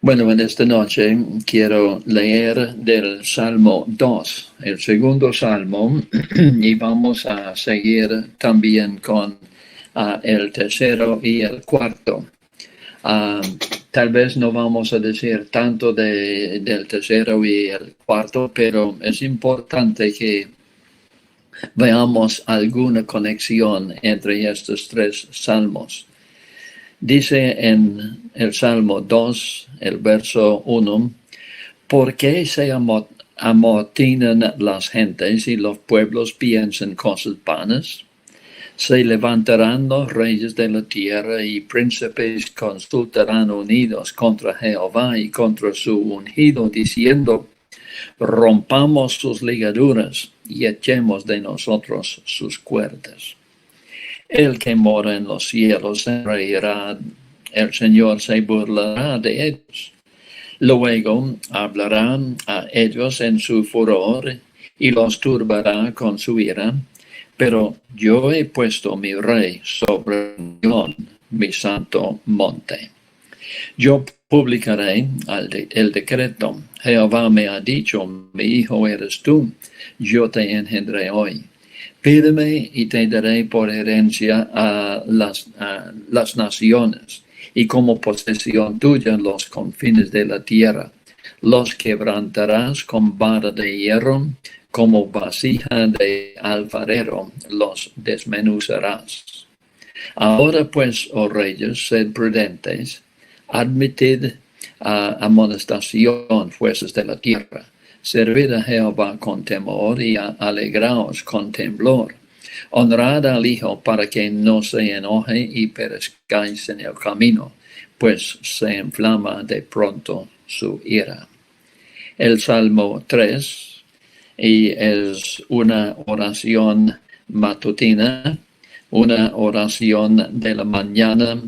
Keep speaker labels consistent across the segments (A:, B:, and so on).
A: Bueno, en esta noche quiero leer del Salmo 2, el segundo Salmo, y vamos a seguir también con el tercero y el cuarto. Ah, Tal vez no vamos a decir tanto del tercero y el cuarto, pero es importante que veamos alguna conexión entre estos tres salmos. Dice en el Salmo 2, el verso 1, ¿por qué se amotinan las gentes y los pueblos piensan cosas vanas? Se levantarán los reyes de la tierra y príncipes consultarán unidos contra Jehová y contra su ungido, diciendo, rompamos sus ligaduras y echemos de nosotros sus cuerdas. El que mora en los cielos se reirá, el Señor se burlará de ellos. Luego hablarán a ellos en su furor y los turbará con su ira. Pero yo he puesto mi rey sobre Sion, mi santo monte. Yo publicaré el decreto. Jehová me ha dicho, mi hijo eres tú, yo te engendré hoy. Pídeme y te daré por herencia a las naciones, y como posesión tuya los confines de la tierra. Los quebrantarás con vara de hierro, como vasija de alfarero los desmenuzarás. Ahora pues, oh reyes, sed prudentes, admitid amonestación, fuerzas de la tierra. Servid a Jehová con temor y alegraos con temblor. Honrad al Hijo para que no se enoje y perezcáis en el camino, pues se inflama de pronto su ira. El Salmo 3 y es una oración matutina, una oración de la mañana,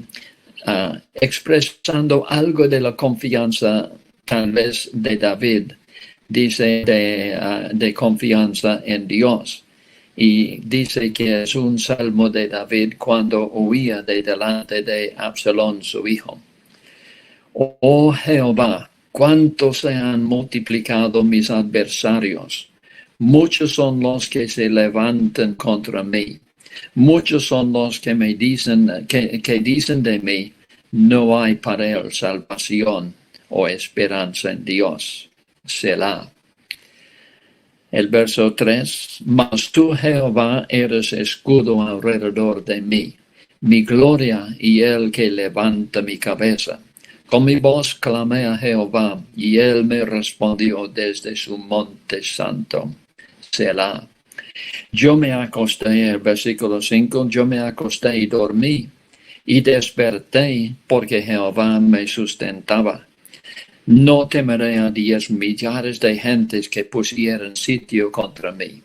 A: expresando algo de la confianza tal vez de David. Dice de confianza en Dios. Y dice que es un salmo de David cuando huía de delante de Absalón, su hijo. Oh Jehová, cuánto se han multiplicado mis adversarios. Muchos son los que se levantan contra mí. Muchos son los que me dicen, que dicen de mí, no hay para él salvación o esperanza en Dios. Selah. El verso 3, mas tú, Jehová, eres escudo alrededor de mí, mi gloria y el que levanta mi cabeza. Con mi voz clamé a Jehová, y él me respondió desde su monte santo. Selah. Yo me acosté, el versículo 5, yo me acosté y dormí, y desperté porque Jehová me sustentaba. No temeré a 10 millares de gentes que pusieran sitio contra mí.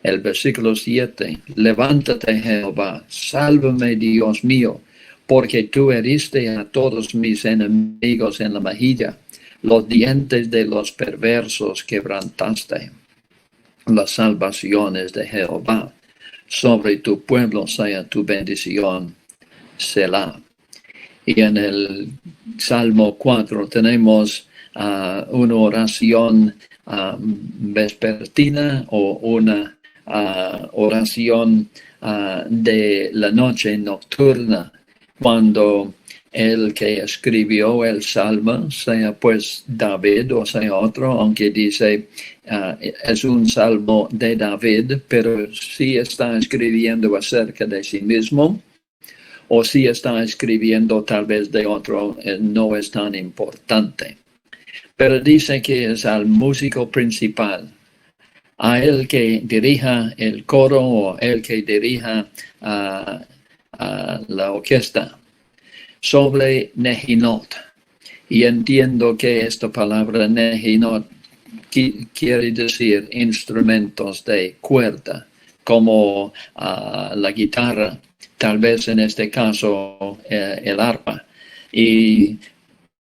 A: El versículo 7, levántate Jehová, sálvame Dios mío, porque tú heriste a todos mis enemigos en la mejilla, los dientes de los perversos quebrantaste. Las salvaciones de Jehová, sobre tu pueblo sea tu bendición. Selah. Y en el Salmo 4 tenemos una oración vespertina o una oración de la noche nocturna, cuando el que escribió el Salmo, sea pues David o sea otro, aunque dice es un Salmo de David, pero sí está escribiendo acerca de sí mismo, o si está escribiendo tal vez de otro, no es tan importante. Pero dice que es al músico principal, a el que dirija el coro o el que dirija la orquesta, sobre Nehinot. Y entiendo que esta palabra Nehinot quiere decir instrumentos de cuerda, como la guitarra, tal vez en este caso el arpa. Y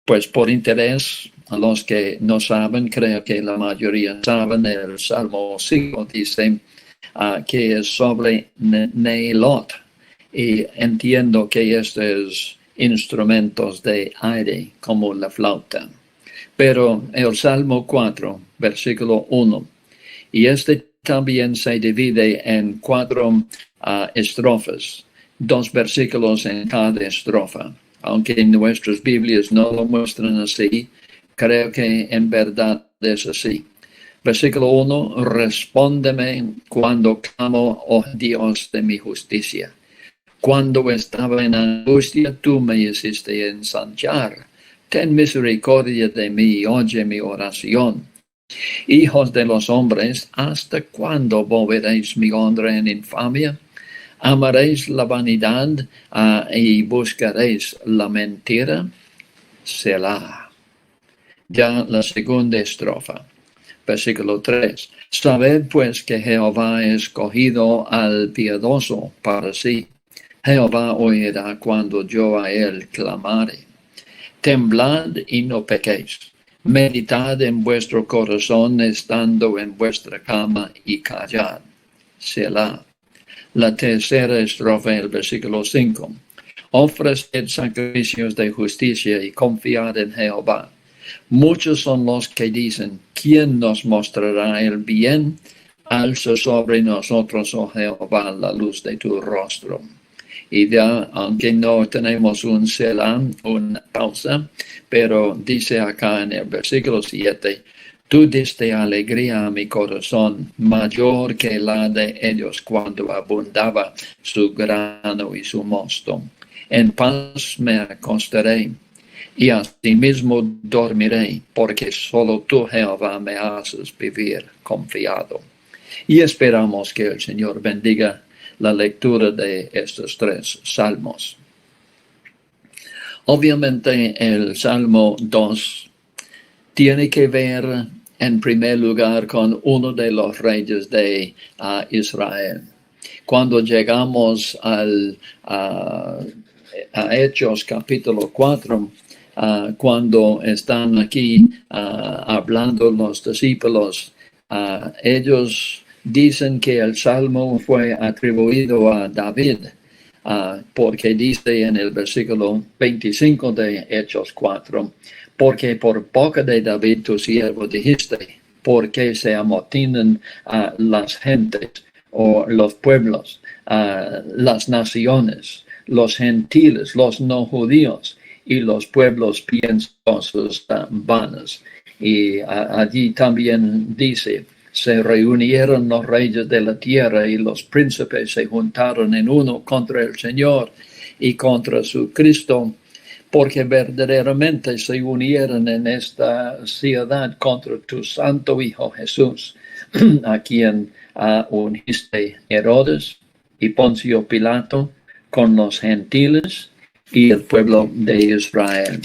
A: pues por interés, a los que no saben, creo que la mayoría saben, el Salmo 5 dice que es sobre Neilot. Y entiendo que esto es instrumentos de aire como la flauta. Pero el Salmo 4, versículo 1, y este también se divide en 4 estrofas, 2 versículos en cada estrofa. Aunque en nuestras Biblias no lo muestran así, creo que en verdad es así. Versículo 1, respóndeme cuando clamo, oh Dios de mi justicia. Cuando estaba en angustia, tú me hiciste ensanchar. Ten misericordia de mí y oye mi oración. Hijos de los hombres, ¿hasta cuándo volveréis mi honra en infamia? ¿Amaréis la vanidad y buscaréis la mentira? Selah. Ya la segunda estrofa. Versículo 3. Sabed pues que Jehová ha escogido al piadoso para sí. Jehová oirá cuando yo a él clamare. Temblad y no pequéis. Meditad en vuestro corazón estando en vuestra cama y callad. Selah. La tercera estrofa, el versículo 5. Ofreced sacrificios de justicia y confiad en Jehová. Muchos son los que dicen, ¿quién nos mostrará el bien? Alza sobre nosotros, oh Jehová, la luz de tu rostro. Y ya, aunque no tenemos un selah, una pausa, pero dice acá en el versículo 7, tú diste alegría a mi corazón, mayor que la de ellos cuando abundaba su grano y su mosto. En paz me acostaré y asimismo dormiré, porque solo tú, Jehová, me haces vivir confiado. Y esperamos que el Señor bendiga la lectura de estos 3 salmos. Obviamente el Salmo 2 tiene que ver en primer lugar con uno de los reyes de Israel. Cuando llegamos a Hechos capítulo 4, cuando están aquí hablando los discípulos, ellos dicen que el salmo fue atribuido a David, porque dice en el versículo 25 de Hechos 4, porque por boca de David tu siervo dijiste, porque se amotinan las gentes o los pueblos, las naciones, los gentiles, los no judíos y los pueblos piensosos vanos. Y allí también dice, se reunieron los reyes de la tierra y los príncipes se juntaron en uno contra el Señor y contra su Cristo, porque verdaderamente se unieron en esta ciudad contra tu santo Hijo Jesús, a quien ungiste Herodes y Poncio Pilato con los gentiles y el pueblo de Israel.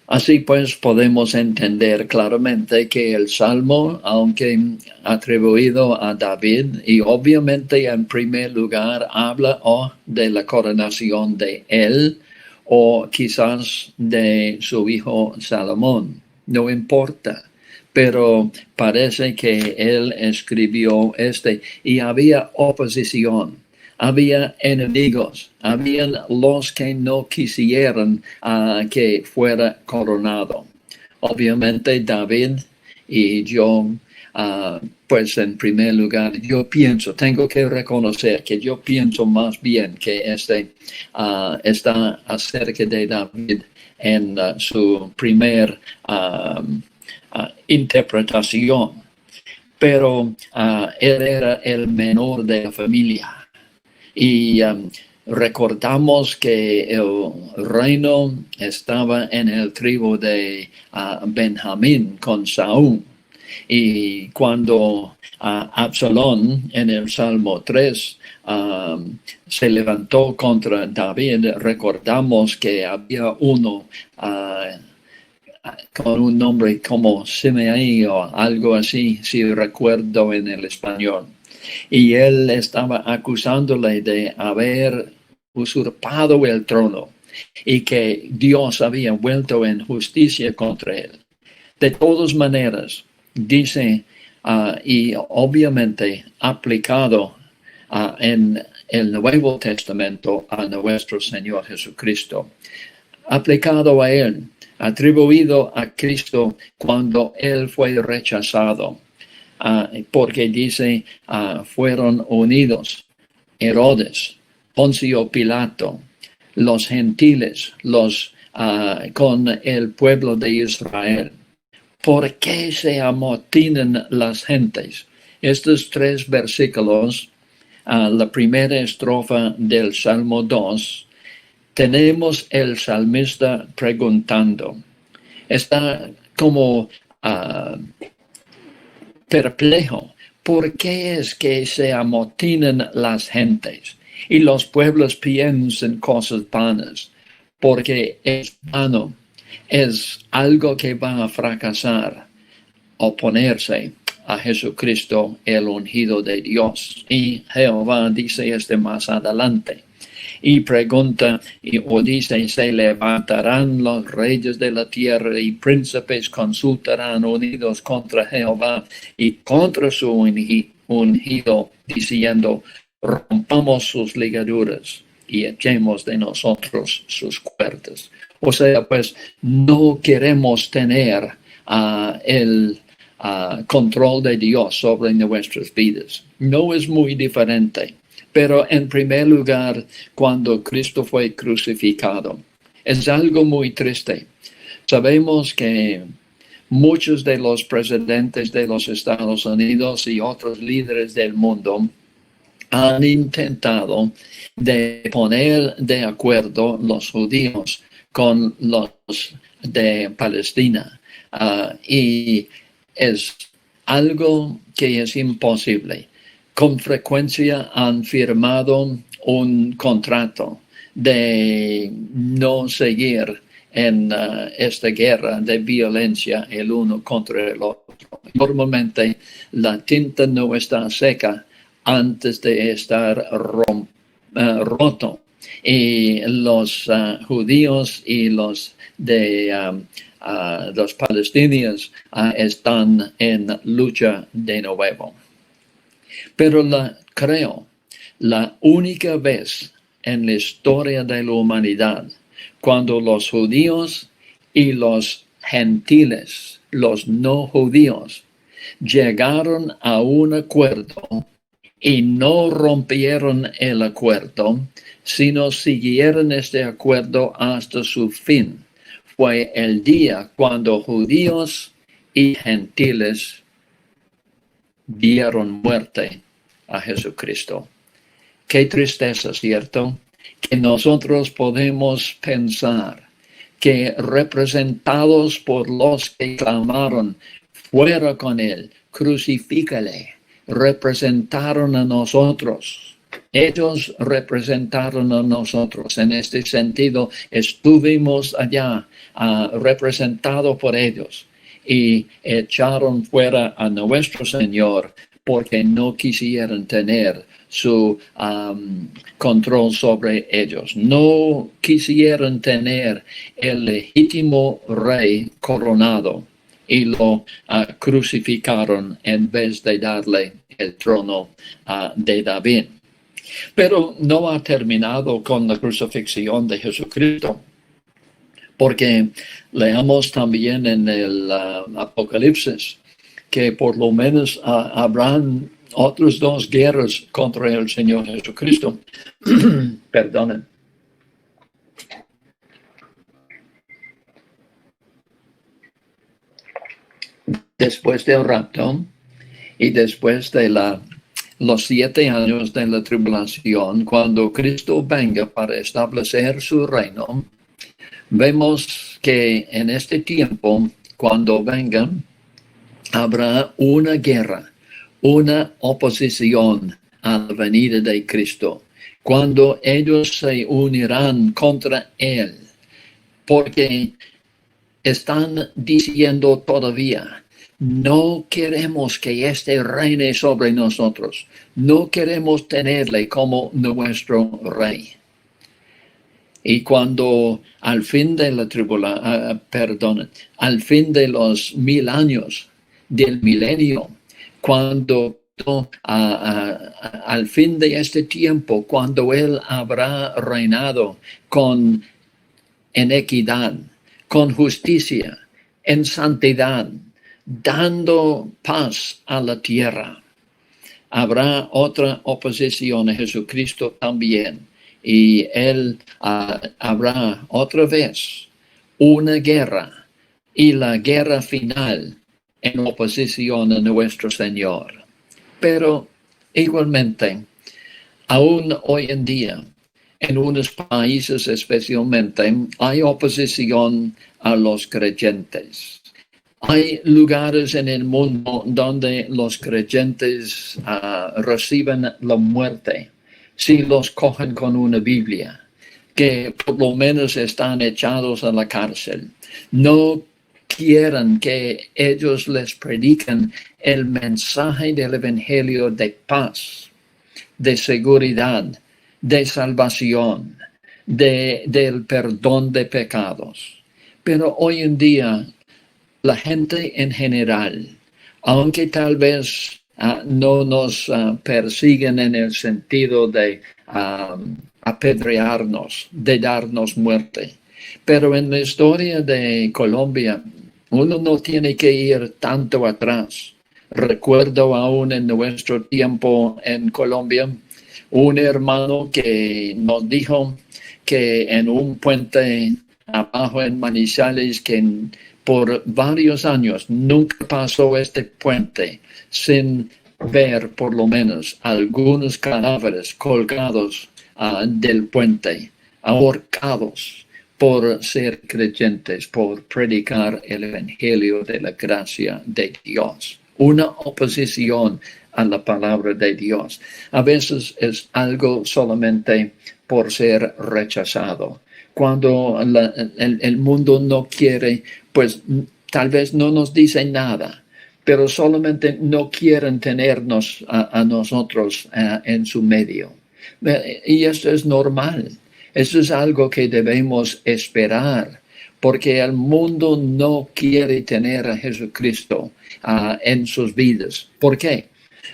A: Así pues, podemos entender claramente que el Salmo, aunque atribuido a David, y obviamente en primer lugar habla de la coronación de él, o quizás de su hijo Salomón, no importa. Pero parece que él escribió y había oposición. Había enemigos, habían los que no quisieran que fuera coronado. Obviamente David y yo, pues en primer lugar, tengo que reconocer que yo pienso más bien que está acerca de David en su primer interpretación. Pero él era el menor de la familia. Y recordamos que el reino estaba en el tribu de Benjamín con Saúl. Y cuando Absalón en el Salmo 3 se levantó contra David, recordamos que había uno con un nombre como Simei o algo así, si recuerdo en el español. Y él estaba acusándole de haber usurpado el trono y que Dios había vuelto en justicia contra él. De todas maneras, dice, y obviamente aplicado en el Nuevo Testamento a nuestro Señor Jesucristo, aplicado a Él, atribuido a Cristo cuando Él fue rechazado, porque dice, fueron unidos Herodes, Poncio Pilato, los gentiles, con el pueblo de Israel. ¿Por qué se amotinan las gentes? Estos 3 versículos, la primera estrofa del Salmo 2, tenemos el salmista preguntando. Está como perplejo. ¿Por qué es que se amotinan las gentes y los pueblos piensan cosas vanas? Porque es vano, es algo que va a fracasar, oponerse a Jesucristo, el ungido de Dios. Y Jehová dice más adelante. Y pregunta, o dice, se levantarán los reyes de la tierra y príncipes consultarán unidos contra Jehová y contra su ungido, diciendo, rompamos sus ligaduras y echemos de nosotros sus cuerdas. O sea, pues no queremos tener el control de Dios sobre nuestras vidas. No es muy diferente. Pero en primer lugar, cuando Cristo fue crucificado, es algo muy triste. Sabemos que muchos de los presidentes de los Estados Unidos y otros líderes del mundo han intentado de poner de acuerdo los judíos con los de Palestina. Y es algo que es imposible. Con frecuencia han firmado un contrato de no seguir en esta guerra de violencia el uno contra el otro. Normalmente la tinta no está seca antes de estar roto. Y los judíos y los los palestinos están en lucha de nuevo. Pero creo, la única vez en la historia de la humanidad, cuando los judíos y los gentiles, los no judíos, llegaron a un acuerdo y no rompieron el acuerdo, sino siguieron este acuerdo hasta su fin, fue el día cuando judíos y gentiles dieron muerte a Jesucristo. Qué tristeza, ¿cierto? Que nosotros podemos pensar que representados por los que clamaron, fuera con él, crucifícale, representaron a nosotros. Ellos representaron a nosotros. En este sentido, estuvimos allá representados por ellos. Y echaron fuera a nuestro Señor porque no quisieron tener su control sobre ellos. No quisieron tener el legítimo rey coronado y lo crucificaron en vez de darle el trono de David. Pero no ha terminado con la crucifixión de Jesucristo, porque leamos también en el Apocalipsis que por lo menos habrán otras 2 guerras contra el Señor Jesucristo. Perdonen. Después del rapto y después de los 7 años de la tribulación, cuando Cristo venga para establecer su reino, vemos que en este tiempo, cuando vengan, habrá una guerra, una oposición a la venida de Cristo, cuando ellos se unirán contra Él, porque están diciendo todavía, no queremos que éste reine sobre nosotros, no queremos tenerle como nuestro rey. Y cuando al fin de la al fin de los 1000 años del milenio, cuando al fin de este tiempo, cuando Él habrá reinado en equidad, con justicia, en santidad, dando paz a la tierra. Habrá otra oposición a Jesucristo también, y Él habrá otra vez una guerra, y la guerra final en oposición a nuestro Señor. Pero igualmente, aún hoy en día, en unos países especialmente, hay oposición a los creyentes. Hay lugares en el mundo donde los creyentes reciben la muerte si los cogen con una Biblia, que por lo menos están echados a la cárcel. No quieren que ellos les prediquen el mensaje del Evangelio de paz, de seguridad, de salvación, del perdón de pecados. Pero hoy en día, la gente en general, aunque tal vez no nos persiguen en el sentido de apedrearnos, de darnos muerte, pero en la historia de Colombia, uno no tiene que ir tanto atrás. Recuerdo aún en nuestro tiempo en Colombia, un hermano que nos dijo que en un puente abajo en Manizales, que por varios años nunca pasó este puente sin ver por lo menos algunos cadáveres colgados del puente, ahorcados por ser creyentes, por predicar el Evangelio de la gracia de Dios. Una oposición a la palabra de Dios. A veces es algo solamente por ser rechazado. Cuando el mundo no quiere, pues tal vez no nos dice nada, pero solamente no quieren tenernos a nosotros en su medio. Y esto es normal. Eso es algo que debemos esperar, porque el mundo no quiere tener a Jesucristo en sus vidas. ¿Por qué?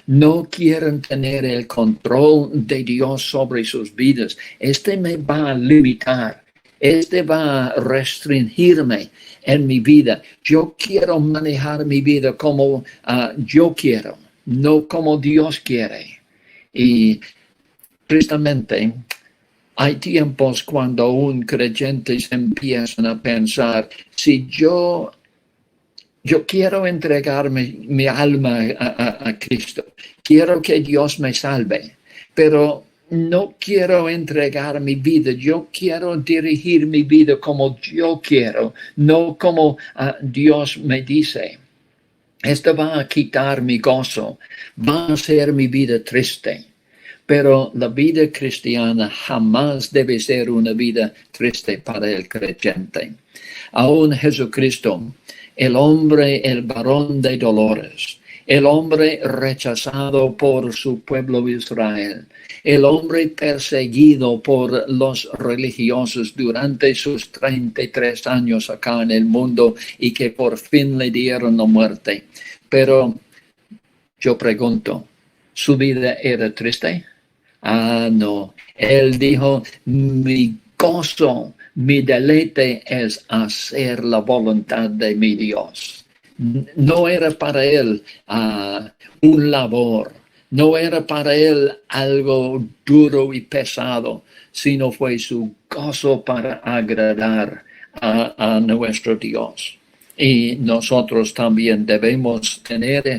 A: No quieren tener el control de Dios sobre sus vidas. Este me va a limitar. Este va a restringirme en mi vida. Yo quiero manejar mi vida como yo quiero, no como Dios quiere. Y tristemente, hay tiempos cuando un creyente se empieza a pensar, si yo quiero entregar mi alma a Cristo, quiero que Dios me salve, pero no quiero entregar mi vida, yo quiero dirigir mi vida como yo quiero, no como Dios me dice. Esto va a quitar mi gozo, va a hacer mi vida triste. Pero la vida cristiana jamás debe ser una vida triste para el creyente. Aún Jesucristo, el hombre, el varón de dolores, el hombre rechazado por su pueblo Israel, el hombre perseguido por los religiosos durante sus 33 años acá en el mundo y que por fin le dieron la muerte. Pero yo pregunto, ¿su vida era triste? No. Él dijo, mi gozo, mi deleite es hacer la voluntad de mi Dios. No era para él un labor, no era para él algo duro y pesado, sino fue su gozo para agradar a nuestro Dios. Y nosotros también debemos tener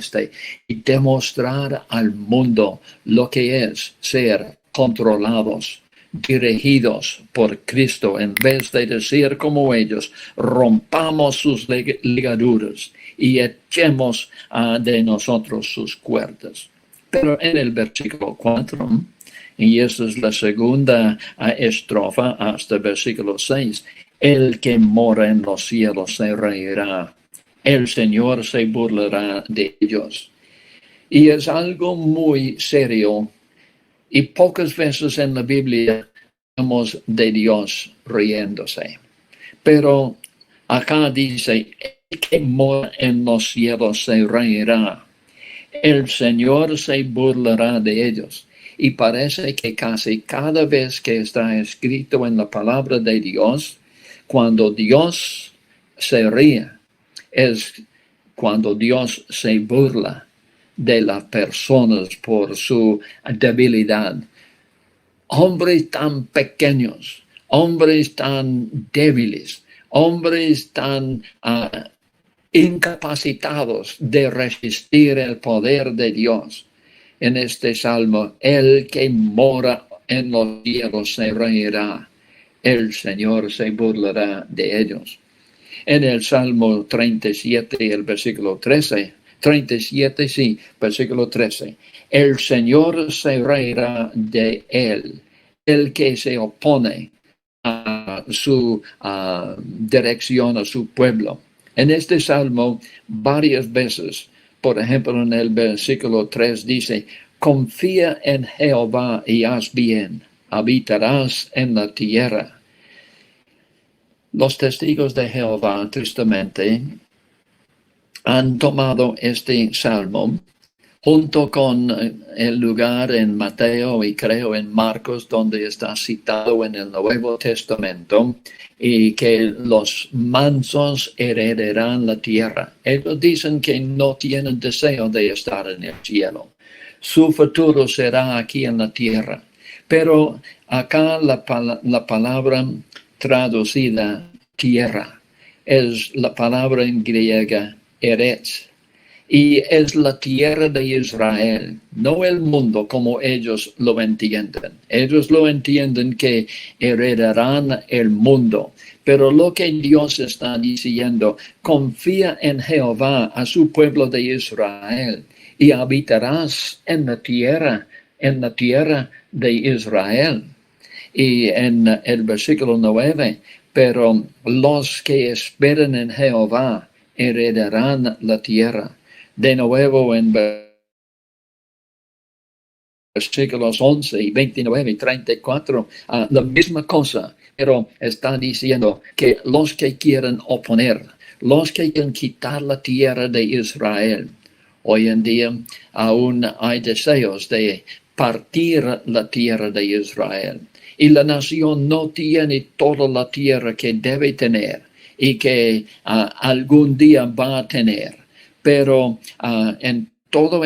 A: y demostrar al mundo lo que es ser controlados, dirigidos por Cristo, en vez de decir como ellos, rompamos sus ligaduras y echemos de nosotros sus cuerdas. Pero en el versículo 4, y esta es la segunda estrofa hasta el versículo 6, el que mora en los cielos se reirá, el Señor se burlará de ellos. Y es algo muy serio, y pocas veces en la Biblia vemos de Dios riéndose. Pero acá dice, el que mora en los cielos se reirá. el Señor se burlará de ellos. Y parece que casi cada vez que está escrito en la palabra de Dios, cuando Dios se ríe, es cuando Dios se burla de las personas por su debilidad. Hombres tan pequeños, hombres tan débiles, hombres tan incapacitados de resistir el poder de Dios. En este salmo, el que mora en los cielos se reirá, el Señor se burlará de ellos. En el Salmo 37, el versículo 13, 37, sí, versículo 13, el Señor se reirá de él, el que se opone a su dirección, a su pueblo. En este salmo, varias veces, por ejemplo, en el versículo 3 dice, confía en Jehová y haz bien, habitarás en la tierra. Los testigos de Jehová, tristemente, han tomado este salmo junto con el lugar en Mateo y creo en Marcos, donde está citado en el Nuevo Testamento, y que los mansos heredarán la tierra. Ellos dicen que no tienen deseo de estar en el cielo. Su futuro será aquí en la tierra. Pero acá la palabra traducida tierra es la palabra en griega eretz. Y es la tierra de Israel, no el mundo como ellos lo entienden. Ellos lo entienden que heredarán el mundo. Pero lo que Dios está diciendo, confía en Jehová, a su pueblo de Israel, y habitarás en la tierra de Israel. Y en el versículo 9, pero los que esperen en Jehová heredarán la tierra. De nuevo en versículos 11 y 29 y 34, la misma cosa, pero está diciendo que los que quieren oponer, los que quieren quitar la tierra de Israel, hoy en día aún hay deseos de partir la tierra de Israel. Y la nación no tiene toda la tierra que debe tener y que algún día va a tener. Pero en todo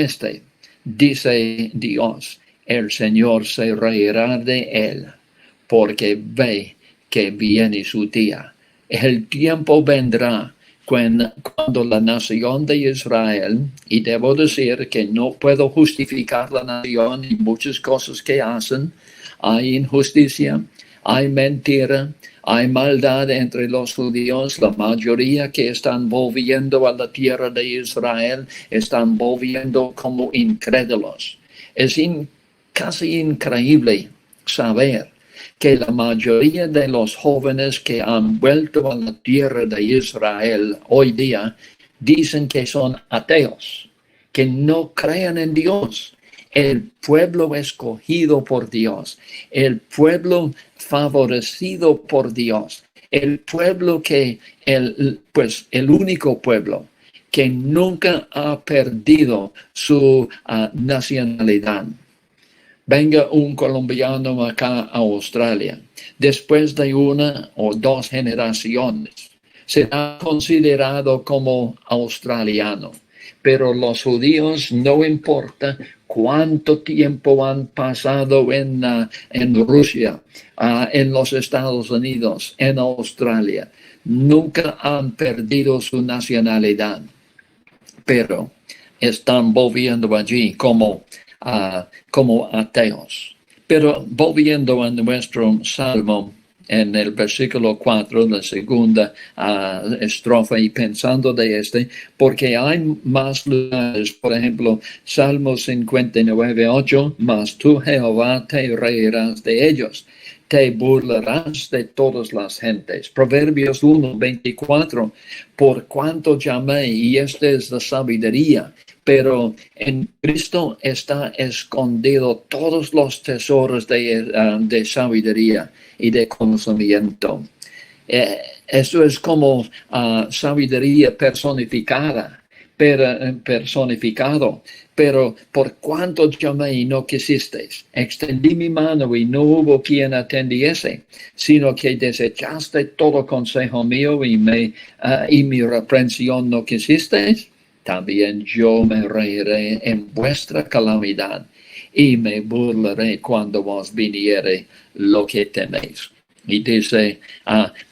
A: dice Dios, el Señor se reirá de él, porque ve que viene su día. El tiempo vendrá cuando la nación de Israel, y debo decir que no puedo justificar la nación y muchas cosas que hacen, hay injusticia, hay mentira, hay maldad entre los judíos. La mayoría que están volviendo a la tierra de Israel están volviendo como incrédulos. Es casi increíble saber que la mayoría de los jóvenes que han vuelto a la tierra de Israel hoy día dicen que son ateos, que no creen en Dios. El pueblo escogido por Dios, el pueblo favorecido por Dios, el pueblo el único pueblo que nunca ha perdido su nacionalidad. Venga un colombiano acá a Australia, después de una o dos generaciones, será considerado como australiano. Pero los judíos, no importa cuánto tiempo han pasado en Rusia, en los Estados Unidos, en Australia, nunca han perdido su nacionalidad, pero están volviendo allí como ateos. Pero volviendo a nuestro salmo, en el versículo 4, la segunda estrofa, y pensando de porque hay más lugares, por ejemplo, Salmo 59, 8, mas tú, Jehová, te reirás de ellos, te burlarás de todas las gentes. Proverbios 1, 24, por cuanto llamé, y esta es la sabiduría, pero en Cristo está escondido todos los tesoros de sabiduría y de conocimiento. Eso es como sabiduría personificada, personificado. Pero por cuanto llamé y no quisisteis, extendí mi mano y no hubo quien atendiese, sino que desechaste todo consejo mío y mi reprensión no quisisteis, también yo me reiré en vuestra calamidad y me burlaré cuando os viniere lo que teméis. Y dice,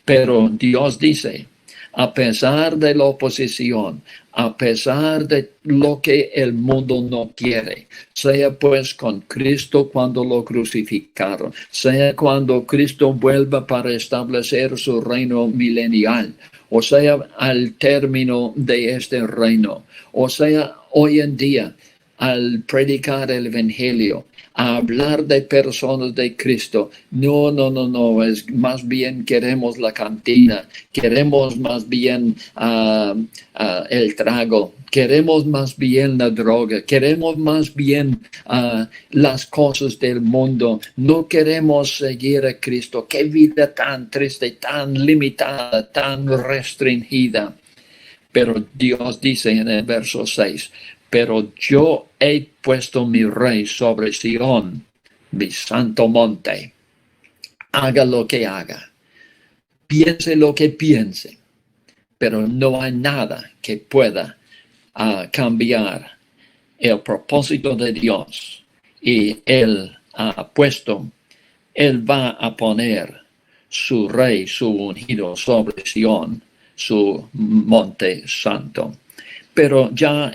A: pero Dios dice, a pesar de la oposición, a pesar de lo que el mundo no quiere, sea pues con Cristo cuando lo crucificaron, sea cuando Cristo vuelva para establecer su reino milenial, o sea al término de este reino, o sea hoy en día al predicar el evangelio, a hablar de personas de Cristo. No, es más bien queremos la cantina, queremos más bien el trago, queremos más bien la droga, queremos más bien las cosas del mundo. No queremos seguir a Cristo. Qué vida tan triste, tan limitada, tan restringida. Pero Dios dice en el verso 6, pero yo he puesto mi rey sobre Sión, mi santo monte. Haga lo que haga, piense lo que piense, pero no hay nada que pueda cambiar el propósito de Dios. Y Él va a poner su rey, su ungido sobre Sión, su monte santo. Pero ya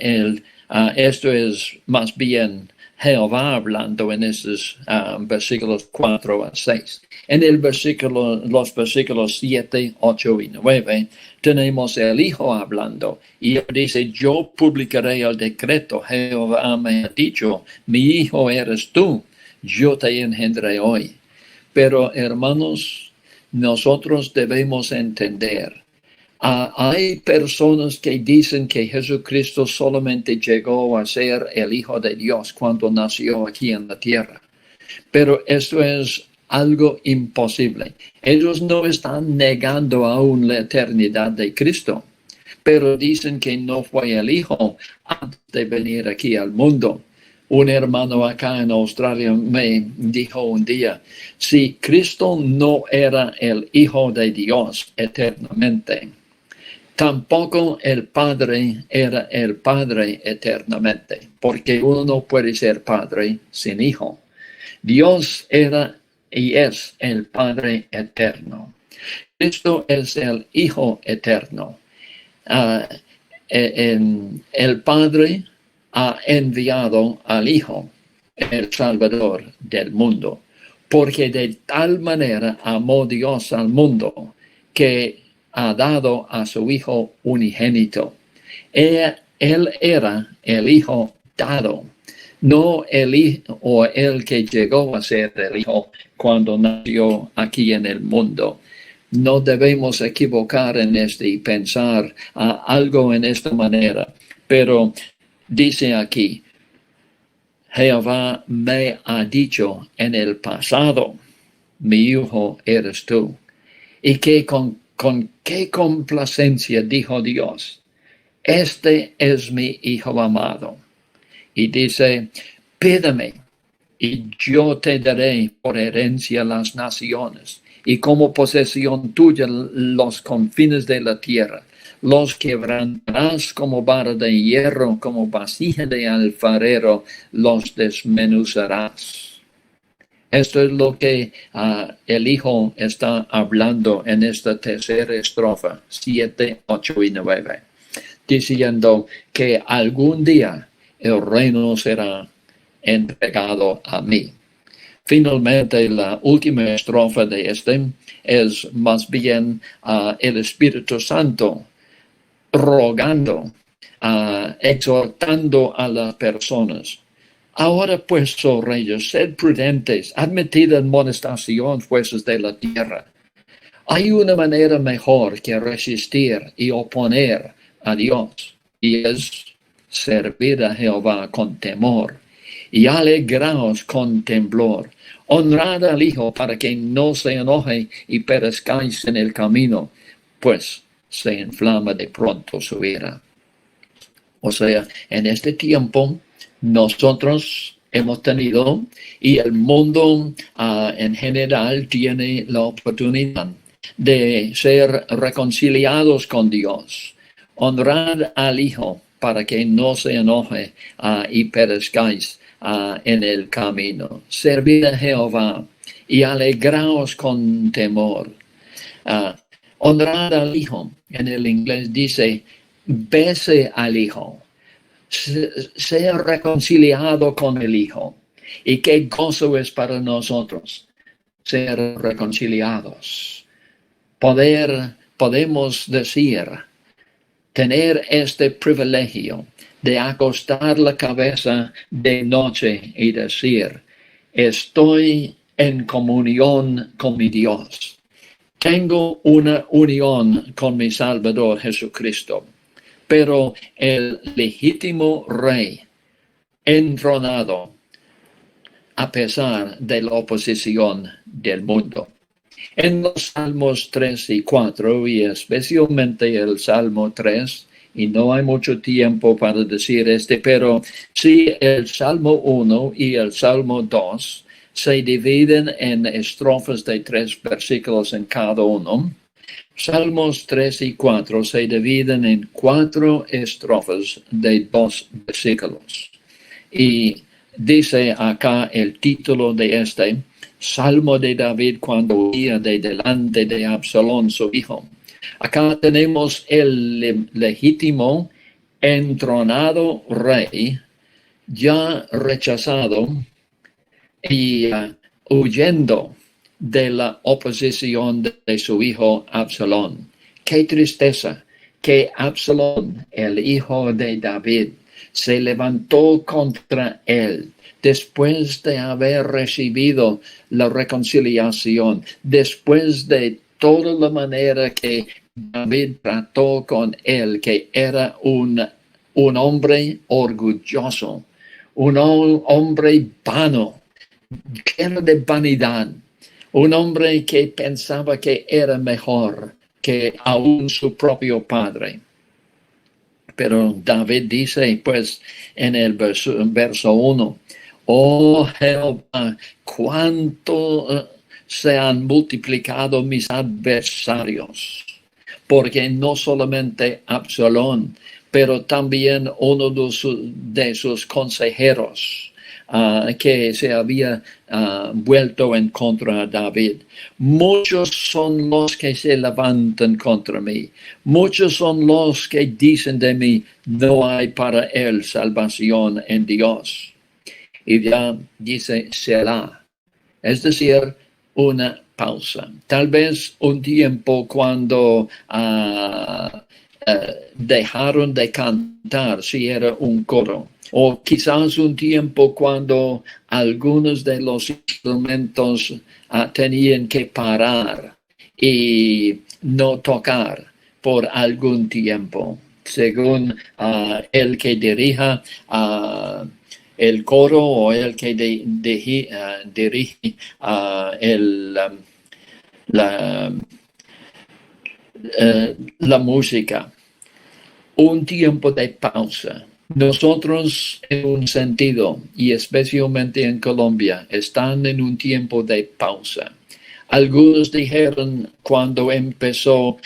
A: esto es más bien Jehová hablando en esos versículos 4 a 6. En los versículos 7, 8 y 9 tenemos el Hijo hablando y él dice, yo publicaré el decreto, Jehová me ha dicho, mi hijo eres tú, yo te engendré hoy. Pero hermanos, nosotros debemos entender, hay personas que dicen que Jesucristo solamente llegó a ser el Hijo de Dios cuando nació aquí en la tierra. Pero esto es algo imposible. Ellos no están negando aún la eternidad de Cristo, pero dicen que no fue el Hijo antes de venir aquí al mundo. Un hermano acá en Australia me dijo un día, si Cristo no era el Hijo de Dios eternamente, tampoco el Padre era el Padre eternamente, porque uno no puede ser Padre sin Hijo. Dios era y es el Padre eterno. Cristo es el Hijo eterno. El Padre ha enviado al Hijo, el Salvador del mundo, porque de tal manera amó Dios al mundo que ha dado a su Hijo unigénito. Él era el Hijo dado, no el Hijo o el que llegó a ser el Hijo cuando nació aquí en el mundo. No debemos equivocar en este y pensar algo en esta manera, pero dice aquí, Jehová me ha dicho en el pasado, mi hijo eres tú. Y que con qué complacencia dijo Dios, este es mi hijo amado. Y dice, pídeme y yo te daré por herencia las naciones y como posesión tuya los confines de la tierra. Los quebrantarás como vara de hierro, como vasija de alfarero, los desmenuzarás. Esto es lo que el Hijo está hablando en esta tercera estrofa, 7, 8 y 9, diciendo que algún día el reino será entregado a mí. Finalmente, la última estrofa de este es más bien el Espíritu Santo rogando, exhortando a las personas. Ahora pues, oh reyes, sed prudentes, admitid amonestación, fuerzas de la tierra. Hay una manera mejor que resistir y oponer a Dios, y es servir a Jehová con temor, y alegraos con temblor. Honrad al Hijo para que no se enoje y perezcáis en el camino, pues se inflama de pronto su ira. O sea, en este tiempo nosotros hemos tenido y el mundo en general tiene la oportunidad de ser reconciliados con Dios, honrar al Hijo para que no se enoje y perezcáis en el camino, servir a Jehová y alegraos con temor. Ah, honrar al Hijo, en el inglés dice, bese al Hijo, ser reconciliado con el Hijo. Y qué gozo es para nosotros ser reconciliados. Podemos decir, tener este privilegio de acostar la cabeza de noche y decir, estoy en comunión con mi Dios. Tengo una unión con mi Salvador Jesucristo, pero el legítimo Rey entronado a pesar de la oposición del mundo. En los Salmos 3 y 4, y especialmente el Salmo 3, y no hay mucho tiempo para decir pero sí el Salmo 1 y el Salmo 2 se dividen en estrofas de 3 versículos en cada uno. Salmos 3 y 4 se dividen en 4 estrofas de 2 versículos. Y dice acá el título de Salmo de David cuando huía de delante de Absalón su hijo. Acá tenemos el legítimo, entronado rey, ya rechazado y huyendo de la oposición de su hijo Absalón. Qué tristeza que Absalón, el hijo de David, se levantó contra él después de haber recibido la reconciliación, después de toda la manera que David trató con él, que era un hombre orgulloso, un hombre vano, lleno de vanidad, un hombre que pensaba que era mejor que aún su propio padre. Pero David dice, pues, en el verso 1, oh Jehová, cuánto se han multiplicado mis adversarios, porque no solamente Absalón, pero también uno de sus consejeros, que se había vuelto en contra de David. Muchos son los que se levantan contra mí. Muchos son los que dicen de mí, no hay para él salvación en Dios. Y ya dice Selah, es decir, una pausa. Tal vez un tiempo cuando dejaron de cantar si era un coro. O quizás un tiempo cuando algunos de los instrumentos tenían que parar y no tocar por algún tiempo, según el que dirija el coro o el que dirige la música. Un tiempo de pausa. Nosotros, en un sentido, y especialmente en Colombia, están en un tiempo de pausa. Algunos dijeron cuando empezó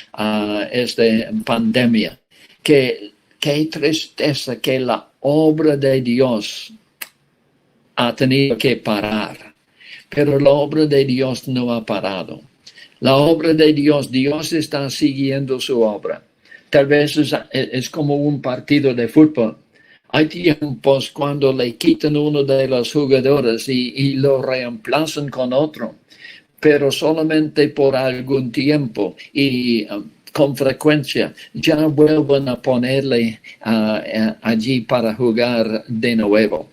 A: esta pandemia que qué tristeza que la obra de Dios ha tenido que parar. Pero la obra de Dios no ha parado. La obra de Dios está siguiendo su obra. Tal vez es como un partido de fútbol. Hay tiempos cuando le quitan uno de los jugadores y lo reemplazan con otro, pero solamente por algún tiempo y con frecuencia ya vuelven a ponerle allí para jugar de nuevo.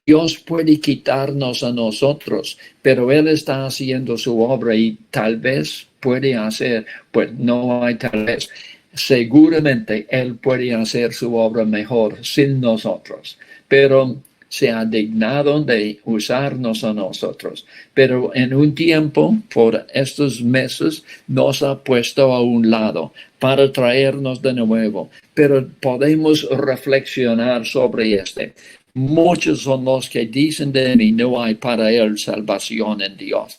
A: Dios puede quitarnos a nosotros, pero Él está haciendo su obra y tal vez puede hacer, pues no hay tal vez. Seguramente Él puede hacer su obra mejor sin nosotros, pero se ha dignado de usarnos a nosotros. Pero en un tiempo, por estos meses, nos ha puesto a un lado para traernos de nuevo. pero podemos reflexionar sobre este. Muchos son los que dicen de mí, no hay para él salvación en Dios.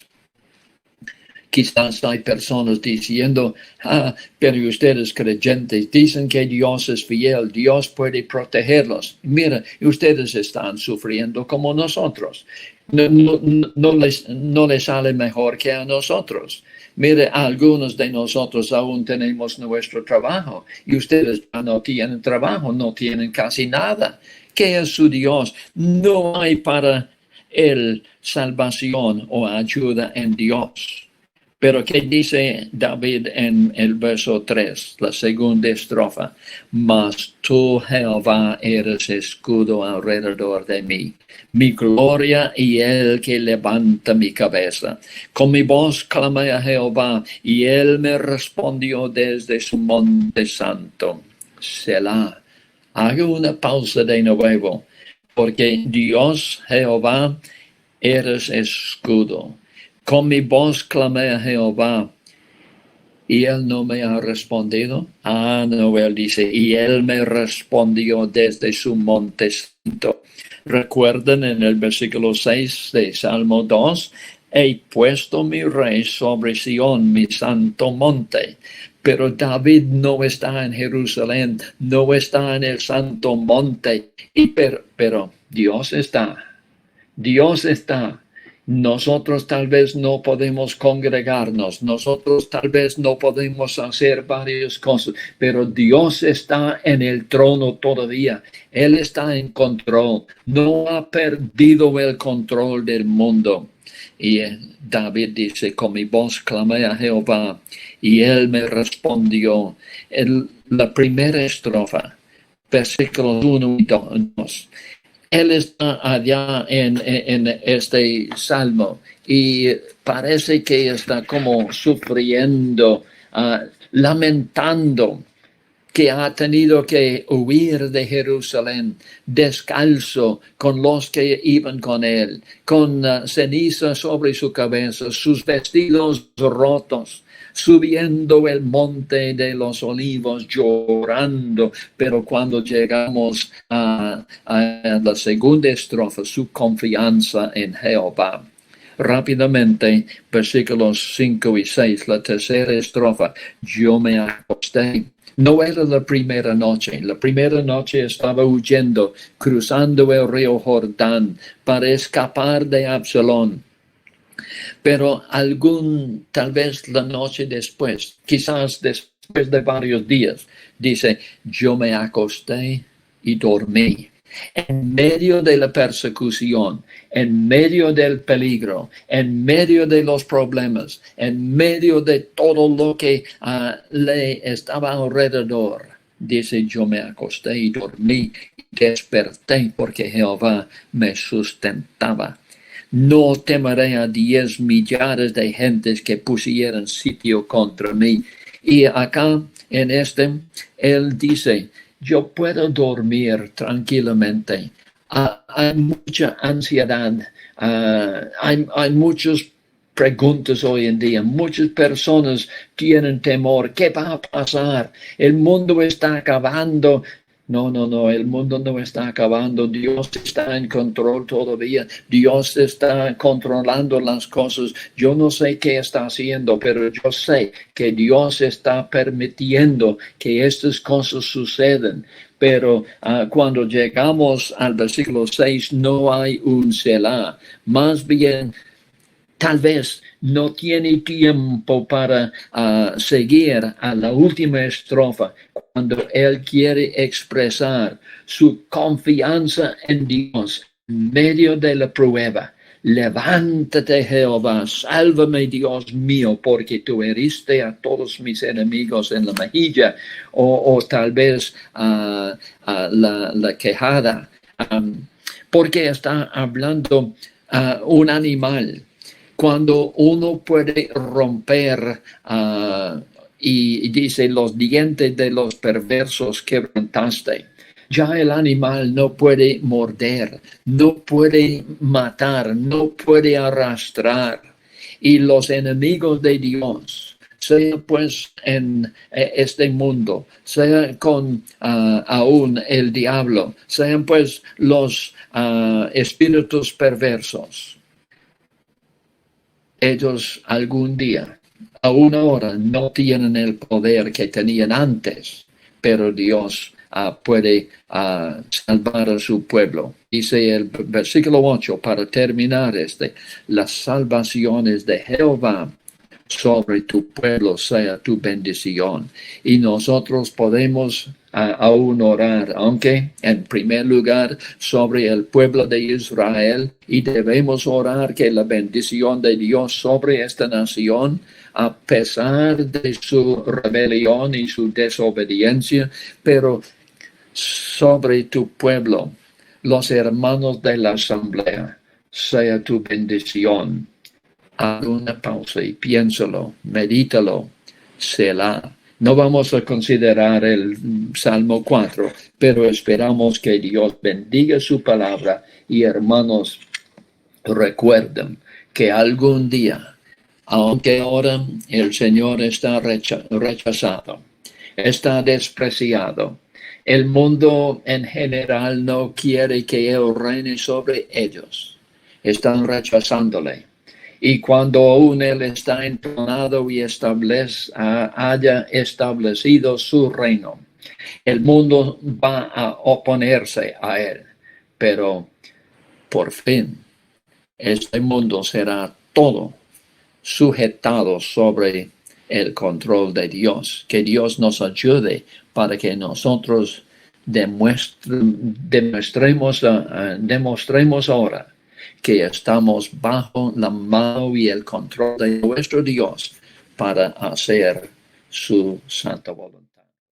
A: Quizás hay personas diciendo, pero ustedes creyentes dicen que Dios es fiel, Dios puede protegerlos. Mira, ustedes están sufriendo como nosotros. No les sale mejor que a nosotros. Mire, algunos de nosotros aún tenemos nuestro trabajo y ustedes ya no tienen trabajo, no tienen casi nada. ¿Qué es su Dios? No hay para él salvación o ayuda en Dios. Pero ¿qué dice David en el verso 3, la segunda estrofa? Mas tú, Jehová, eres escudo alrededor de mí, mi gloria y el que levanta mi cabeza. Con mi voz clamé a Jehová, y él me respondió desde su monte santo. Selah. Hago una pausa de nuevo, porque Dios, Jehová, eres escudo. Con mi voz clamé a Jehová, y él no me ha respondido. No, él dice, y él me respondió desde su monte santo. Recuerden en el versículo 6 de Salmo 2, he puesto mi rey sobre Sión, mi santo monte. Pero David no está en Jerusalén, no está en el santo monte, pero Dios está. Dios está. Nosotros tal vez no podemos congregarnos, nosotros tal vez no podemos hacer varias cosas, pero Dios está en el trono todavía. Él está en control, no ha perdido el control del mundo. Y David dice, con mi voz clamé a Jehová, y él me respondió. La primera estrofa, versículos 1 y 2. Él está allá en este salmo y parece que está como sufriendo, lamentando que ha tenido que huir de Jerusalén descalzo con los que iban con él, con ceniza sobre su cabeza, sus vestidos rotos, subiendo el monte de los olivos llorando. Pero cuando llegamos a la segunda estrofa, su confianza en Jehová. Rápidamente, versículos 5 y 6, la tercera estrofa, yo me acosté. No era la primera noche. La primera noche estaba huyendo, cruzando el río Jordán para escapar de Absalón. Pero tal vez la noche después, quizás después de varios días, dice, yo me acosté y dormí. En medio de la persecución, en medio del peligro, en medio de los problemas, en medio de todo lo que le estaba alrededor, dice, yo me acosté y dormí, desperté porque Jehová me sustentaba. No temeré a 10 millares de gentes que pusieran sitio contra mí. Y acá en él dice, yo puedo dormir tranquilamente. Hay mucha ansiedad, hay muchas preguntas hoy en día. Muchas personas tienen temor. ¿Qué va a pasar? El mundo está acabando. No, el mundo no está acabando. Dios está en control todavía. Dios está controlando las cosas. Yo no sé qué está haciendo, pero yo sé que Dios está permitiendo que estas cosas sucedan. Pero cuando llegamos al versículo 6, no hay un Selah. Más bien, tal vez no tiene tiempo para seguir a la última estrofa cuando él quiere expresar su confianza en Dios en medio de la prueba. Levántate, Jehová, sálvame, Dios mío, porque tú heriste a todos mis enemigos en la mejilla, o tal vez la quejada, porque está hablando un animal. Cuando uno puede romper y dice los dientes de los perversos quebrantaste, ya el animal no puede morder, no puede matar, no puede arrastrar. Y los enemigos de Dios sea pues en este mundo, sea con aún el diablo, sean pues los espíritus perversos. Ellos algún día, aún ahora, no tienen el poder que tenían antes, pero Dios puede salvar a su pueblo. Dice el versículo 8, para terminar las salvaciones de Jehová sobre tu pueblo sea tu bendición. Y nosotros podemos aún orar, aunque en primer lugar sobre el pueblo de Israel, y debemos orar que la bendición de Dios sobre esta nación, a pesar de su rebelión y su desobediencia, pero sobre tu pueblo, los hermanos de la asamblea, sea tu bendición. Haz una pausa y piénsalo, medítalo, Selah. No vamos a considerar el Salmo 4, pero esperamos que Dios bendiga su palabra y hermanos recuerden que algún día, aunque ahora el Señor está rechazado, está despreciado, el mundo en general no quiere que Él reine sobre ellos, están rechazándole. Y cuando aún Él está entronado y haya establecido su reino, el mundo va a oponerse a Él. Pero por fin, este mundo será todo sujetado sobre el control de Dios. Que Dios nos ayude para que nosotros demostremos ahora que estamos bajo la mano y el control de nuestro Dios para hacer su santa voluntad.